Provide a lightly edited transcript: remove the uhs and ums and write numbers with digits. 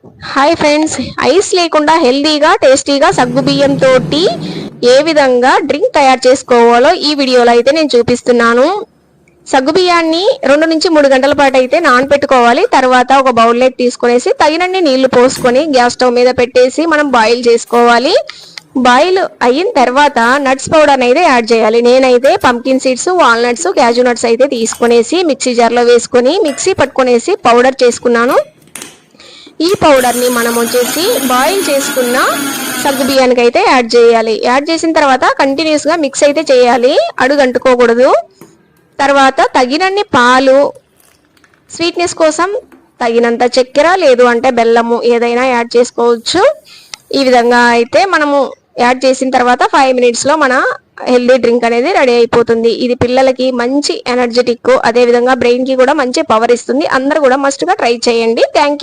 Hi friends, ice లేకుండా హెల్దీగా టేస్టీగా సగ్గుబియ్యం తోటి ఏ విధంగా డ్రింక్ తయారు చేసుకోవాలో ఈ వీడియోలో అయితే నేను చూపిస్తున్నాను. సగ్గుబియ్యాన్ని 2 నుంచి 3 గంటల పాటు అయితే నానబెట్టుకోవాలి. తర్వాత ఒక బౌల్లోకి తీసుకునేసి తగినన్ని నీళ్లు పోసుకొని గ్యాస్ స్టవ్ మీద పెట్టేసి మనం బాయిల్ చేసుకోవాలి. బాయిల్ అయిన తర్వాత నట్స్ పౌడర్ అయితే యాడ్ చేయాలి. నేనైతే pumpkin seeds, walnuts, cashew nuts అయితే తీసుకునేసి మిక్సీ జార్లో వేసుకొని మిక్సీ పట్టుకునేసి పౌడర్ చేసుకున్నాను. ఈ పౌడర్ ని మనం వచ్చేసి బాయిల్ చేసుకున్న సగ్గు బియ్యానికి అయితే యాడ్ చేయాలి. యాడ్ చేసిన తర్వాత కంటిన్యూస్ గా మిక్స్ అయితే చేయాలి, అడుగంటుకోకూడదు. తర్వాత తగినన్ని పాలు, స్వీట్నెస్ కోసం తగినంత చక్కెర లేదు అంటే బెల్లము ఏదైనా యాడ్ చేసుకోవచ్చు. ఈ విధంగా అయితే మనము యాడ్ చేసిన తర్వాత 5 మినిట్స్ లో మన హెల్దీ డ్రింక్ అనేది రెడీ అయిపోతుంది. ఇది పిల్లలకి మంచి ఎనర్జెటిక్, అదే విధంగా బ్రెయిన్ కి కూడా మంచి పవర్ ఇస్తుంది. అందరూ కూడా మస్ట్ గా ట్రై చేయండి. Thank you.